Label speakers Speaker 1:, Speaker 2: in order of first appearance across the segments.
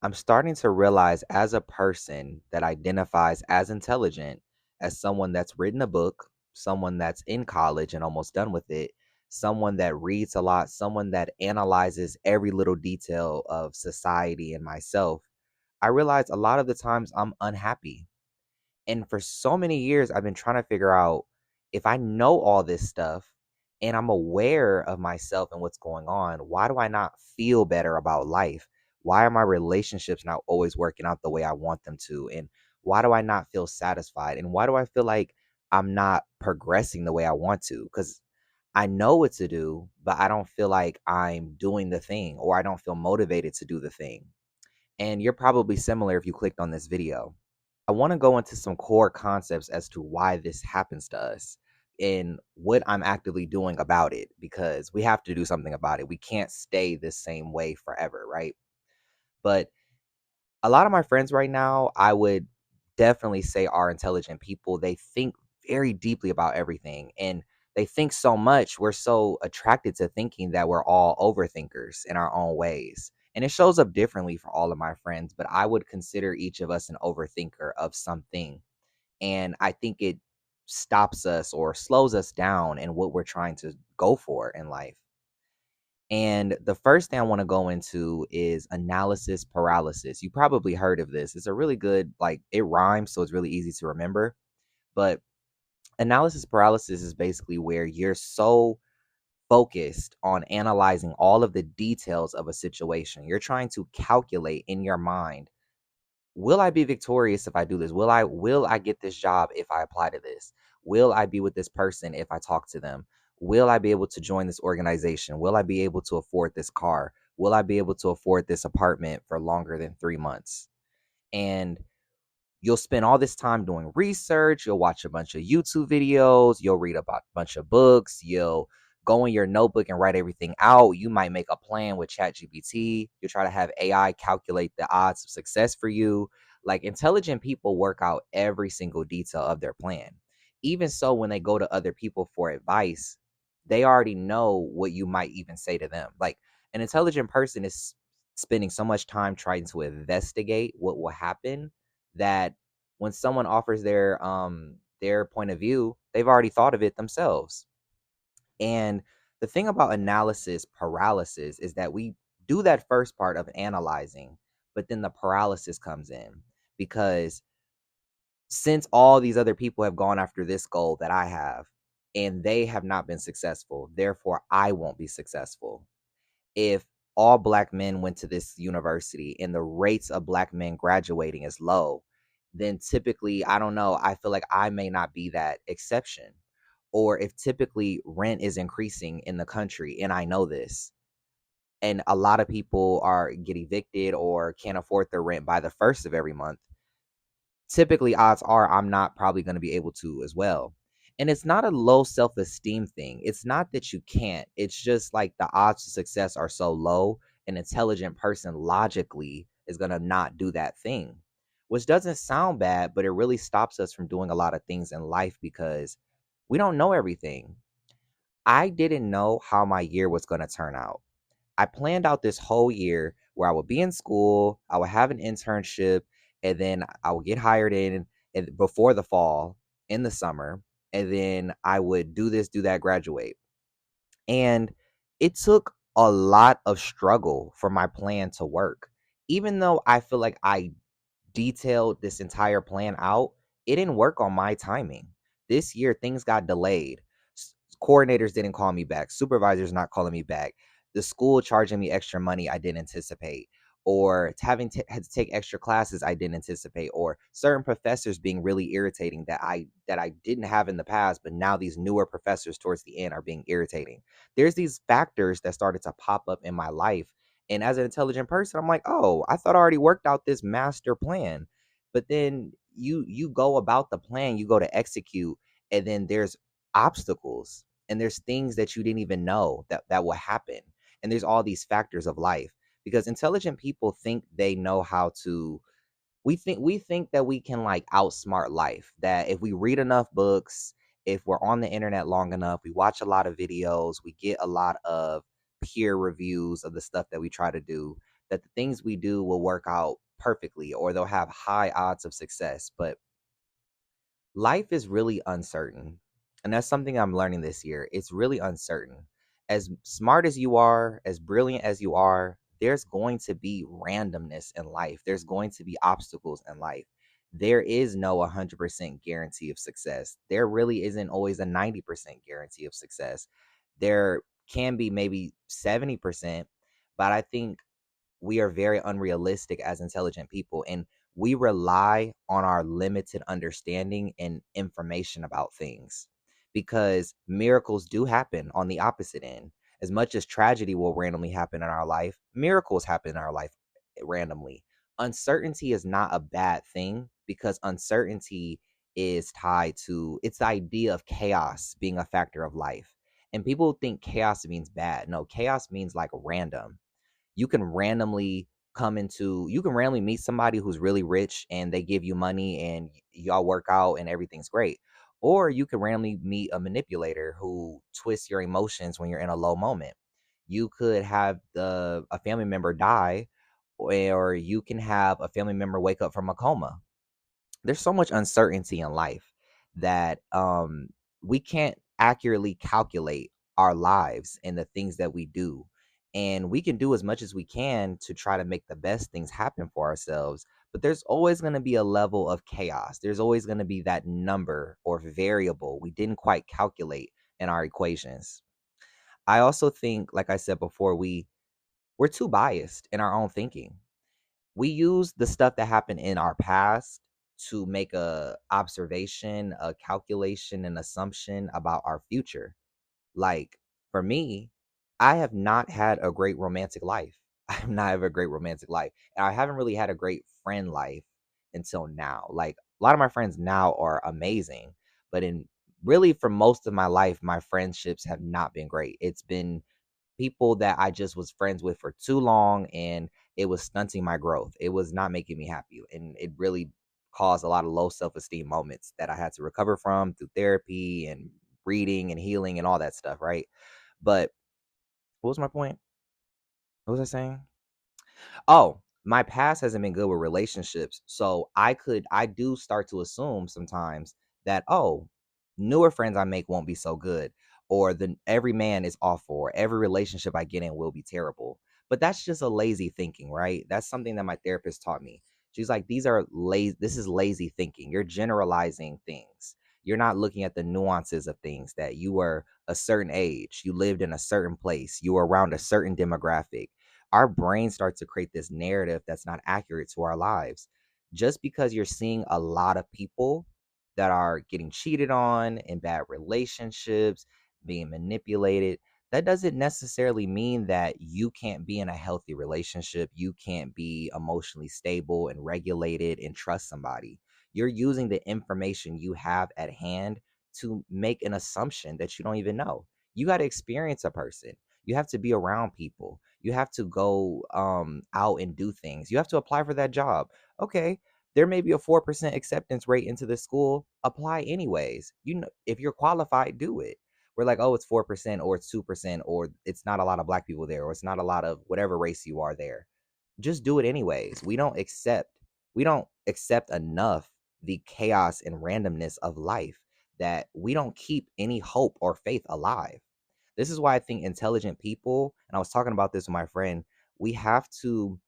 Speaker 1: I'm starting to realize as a person that identifies as intelligent, as someone that's written a book, someone that's in college and almost done with it, someone that reads a lot, someone that analyzes every little detail of society and myself. I realize a lot of the times I'm unhappy. And for so many years, I've been trying to figure out if I know all this stuff and I'm aware of myself and what's going on, why do I not feel better about life? Why are my relationships not always working out the way I want them to? And why do I not feel satisfied? And why do I feel like I'm not progressing the way I want to? Because I know what to do, but I don't feel like I'm doing the thing or I don't feel motivated to do the thing. And you're probably similar if you clicked on this video. I want to go into some core concepts as to why this happens to us and what I'm actively doing about it because we have to do something about it. We can't stay the same way forever, right? But a lot of my friends right now, I would definitely say are intelligent people. They think very deeply about everything and they think so much. We're so attracted to thinking that we're all overthinkers in our own ways. And it shows up differently for all of my friends, but I would consider each of us an overthinker of something. And I think it stops us or slows us down in what we're trying to go for in life. And the first thing I want to go into is analysis paralysis. You probably heard of this. It's a really good, like, it rhymes, so it's really easy to remember. But analysis paralysis is basically where you're so focused on analyzing all of the details of a situation. You're trying to calculate in your mind, will I be victorious if I do this? Will I get this job if I apply to this? Will I be with this person if I talk to them? Will I be able to join this organization? Will I be able to afford this car? Will I be able to afford this apartment for longer than 3 months? And you'll spend all this time doing research. You'll watch a bunch of YouTube videos. You'll read about a bunch of books. You'll go in your notebook and write everything out. You might make a plan with ChatGPT. You'll try to have AI calculate the odds of success for you. Like intelligent people work out every single detail of their plan. Even so, when they go to other people for advice, they already know what you might even say to them. Like an intelligent person is spending so much time trying to investigate what will happen that when someone offers their point of view, they've already thought of it themselves. And the thing about analysis paralysis is that we do that first part of analyzing, but then the paralysis comes in because since all these other people have gone after this goal that I have and they have not been successful, therefore I won't be successful. If all black men went to this university and the rates of black men graduating is low, then typically, I don't know, I feel like I may not be that exception. Or if typically rent is increasing in the country and I know this, and a lot of people are get evicted or can't afford their rent by the first of every month, typically odds are I'm not probably going to be able to as well. And it's not a low self-esteem thing. It's not that you can't. It's just like the odds of success are so low, an intelligent person logically is going to not do that thing. Which doesn't sound bad, but it really stops us from doing a lot of things in life because we don't know everything. I didn't know how my year was going to turn out. I planned out this whole year where I would be in school, I would have an internship, and then I would get hired in before the fall, in the summer, and then I would do this, do that, graduate. And it took a lot of struggle for my plan to work. Even though I feel like I detailed this entire plan out, it didn't work on my timing. This year, things got delayed. Coordinators didn't call me back. Supervisors not calling me back. The school charging me extra money I didn't anticipate, or had to take extra classes I didn't anticipate, or certain professors being really irritating that I didn't have in the past, but now these newer professors towards the end are being irritating. There's these factors that started to pop up in my life, and as an intelligent person, I'm like, oh, I thought I already worked out this master plan. But then you go about the plan, you go to execute, and then there's obstacles and there's things that you didn't even know that will happen. And there's all these factors of life because intelligent people think they know how to we think that we can like outsmart life, that if we read enough books, if we're on the internet long enough, we watch a lot of videos, we get a lot of peer reviews of the stuff that we try to do, that the things we do will work out perfectly or they'll have high odds of success. But life is really uncertain. And that's something I'm learning this year. It's really uncertain. As smart as you are, as brilliant as you are, there's going to be randomness in life. There's going to be obstacles in life. There is no 100% guarantee of success. There really isn't always a 90% guarantee of success. There can be maybe 70%, but I think we are very unrealistic as intelligent people, and we rely on our limited understanding and information about things, because miracles do happen on the opposite end. As much as tragedy will randomly happen in our life, miracles happen in our life randomly. Uncertainty is not a bad thing, because uncertainty is tied to, it's the idea of chaos being a factor of life. And people think chaos means bad. No, chaos means like random. You can randomly you can randomly meet somebody who's really rich and they give you money and y'all work out and everything's great. Or you can randomly meet a manipulator who twists your emotions when you're in a low moment. You could have a family member die, or you can have a family member wake up from a coma. There's so much uncertainty in life that we can't accurately calculate our lives and the things that we do. And we can do as much as we can to try to make the best things happen for ourselves. But there's always going to be a level of chaos. There's always going to be that number or variable we didn't quite calculate in our equations. I also think, like I said before, we're too biased in our own thinking. We use the stuff that happened in our past to make a observation, a calculation, an assumption about our future. Like for me, I have not had a great romantic life. I have not had a great romantic life. And I haven't really had a great friend life until now. Like a lot of my friends now are amazing, but in really for most of my life, my friendships have not been great. It's been people that I just was friends with for too long, and it was stunting my growth. It was not making me happy, and it really caused a lot of low self-esteem moments that I had to recover from through therapy and reading and healing and all that stuff, right? But what was my point? What was I saying? Oh, my past hasn't been good with relationships. So I do start to assume sometimes that, oh, newer friends I make won't be so good, or the every man is awful, or every relationship I get in will be terrible. But that's just a lazy thinking, right? That's something that my therapist taught me. She's like, this is lazy thinking. You're generalizing things. You're not looking at the nuances of things, that you were a certain age, you lived in a certain place, you were around a certain demographic. Our brain starts to create this narrative that's not accurate to our lives. Just because you're seeing a lot of people that are getting cheated on, in bad relationships, being manipulated, that doesn't necessarily mean that you can't be in a healthy relationship. You can't be emotionally stable and regulated and trust somebody. You're using the information you have at hand to make an assumption that you don't even know. You got to experience a person. You have to be around people. You have to go out and do things. You have to apply for that job. Okay, there may be a 4% acceptance rate into the school. Apply anyways. You know, if you're qualified, do it. We're like, oh, it's 4% or it's 2% or it's not a lot of black people there or it's not a lot of whatever race you are there. Just do it anyways. We don't accept enough the chaos and randomness of life, that we don't keep any hope or faith alive. This is why I think intelligent people, and I was talking about this with my friend, we have to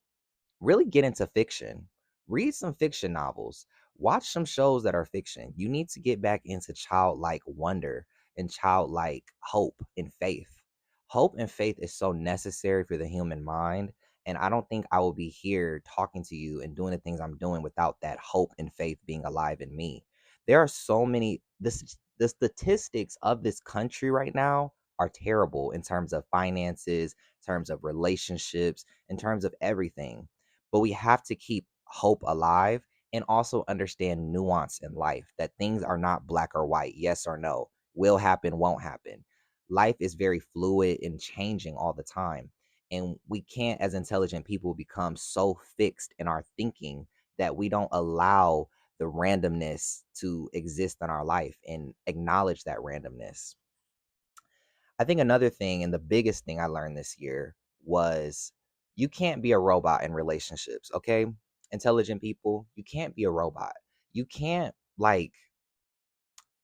Speaker 1: really get into fiction. Read some fiction novels. Watch some shows that are fiction. You need to get back into childlike wonder and childlike hope and faith. Hope and faith is so necessary for the human mind. And I don't think I will be here talking to you and doing the things I'm doing without that hope and faith being alive in me. There are so many, the statistics of this country right now are terrible in terms of finances, in terms of relationships, in terms of everything. But we have to keep hope alive and also understand nuance in life, that things are not black or white, yes or no, will happen, won't happen. Life is very fluid and changing all the time. And we can't, as intelligent people, become so fixed in our thinking that we don't allow the randomness to exist in our life and acknowledge that randomness. I think another thing, and the biggest thing I learned this year, was You can't be a robot in relationships, okay? Intelligent people, you can't be a robot. You can't like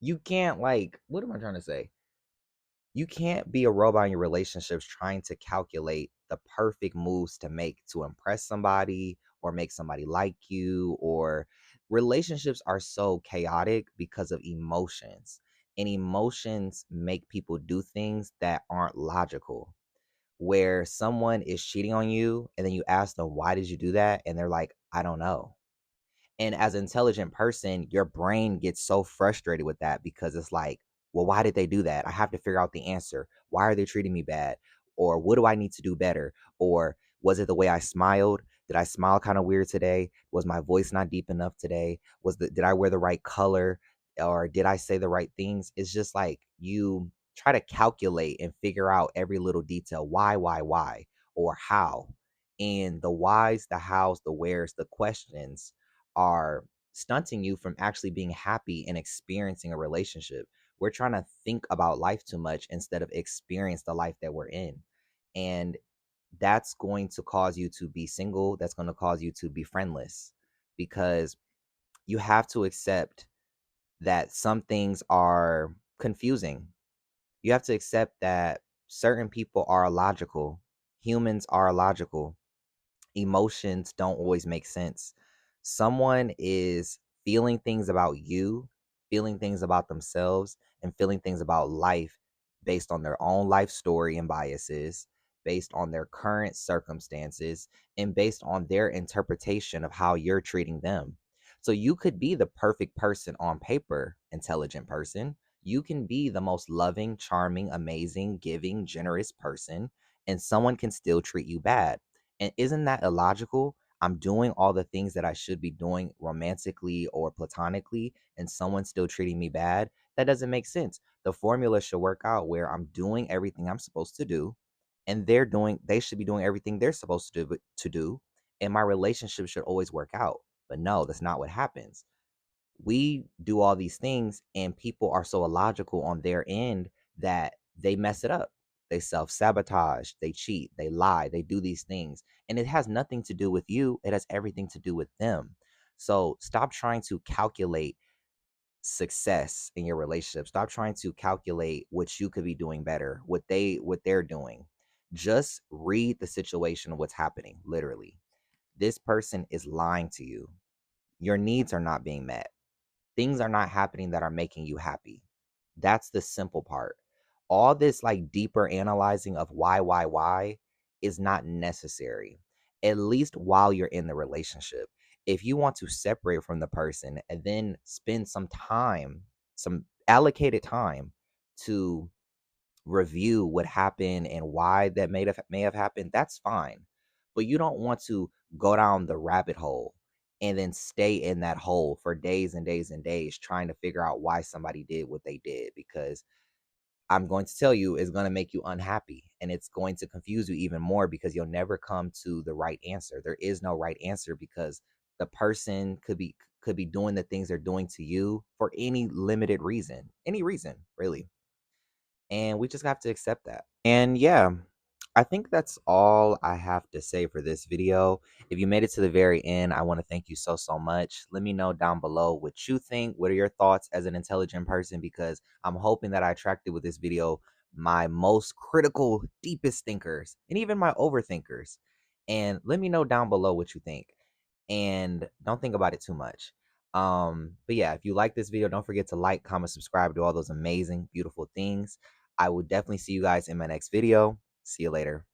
Speaker 1: what am I trying to say? You can't be a robot in your relationships trying to calculate the perfect moves to make to impress somebody or make somebody like you. Or relationships are so chaotic because of emotions, and emotions make people do things that aren't logical. Where someone is cheating on you and then you ask them, why did you do that? And they're like, I don't know. And as an intelligent person, your brain gets so frustrated with that because it's like, well, why did they do that? I have to figure out the answer. Why are they treating me bad? Or what do I need to do better? Or was it the way I smiled? Did I smile kind of weird today? Was my voice not deep enough today? Did I wear the right color? Or did I say the right things? It's just like you try to calculate and figure out every little detail. Why, or how. And the whys, the hows, the wheres, the questions are stunting you from actually being happy and experiencing a relationship. We're trying to think about life too much instead of experience the life that we're in. And that's going to cause you to be single. That's going to cause you to be friendless because you have to accept that some things are confusing. You have to accept that certain people are illogical. Humans are illogical. Emotions don't always make sense. Someone is feeling things about you, feeling things about themselves, and feeling things about life based on their own life story and biases, based on their current circumstances, and based on their interpretation of how you're treating them. So you could be the perfect person on paper, intelligent person. You can be the most loving, charming, amazing, giving, generous person, and someone can still treat you bad. And isn't that illogical? I'm doing all the things that I should be doing romantically or platonically, and someone's still treating me bad. That doesn't make sense. The formula should work out where I'm doing everything I'm supposed to do, and they should be doing everything they're supposed to do, and my relationship should always work out. But no, that's not what happens. We do all these things and people are so illogical on their end that they mess it up. They self-sabotage, they cheat, they lie, they do these things, and it has nothing to do with you, it has everything to do with them. So stop trying to calculate success in your relationship. Stop trying to calculate what you could be doing better, what they're doing. Just read the situation of what's happening. Literally, this person is lying to you. Your needs are not being met. Things are not happening that are making you happy. That's the simple part. All this like deeper analyzing of why is not necessary, at least while you're in the relationship. If you want to separate from the person and then spend some time, some allocated time to review what happened and why that may have happened, that's fine. But you don't want to go down the rabbit hole and then stay in that hole for days and days and days trying to figure out why somebody did what they did, because I'm going to tell you it's going to make you unhappy and it's going to confuse you even more because you'll never come to the right answer. There is no right answer because the person could be doing the things they're doing to you for any limited reason, any reason, really. And we just have to accept that. And yeah, I think that's all I have to say for this video. If you made it to the very end, I want to thank you so, so much. Let me know down below what you think. What are your thoughts as an intelligent person? Because I'm hoping that I attracted with this video my most critical, deepest thinkers, and even my overthinkers. And let me know down below what you think. And don't think about it too much. But yeah, if you like this video, don't forget to like, comment, subscribe, do all those amazing, beautiful things. I will definitely see you guys in my next video. See you later.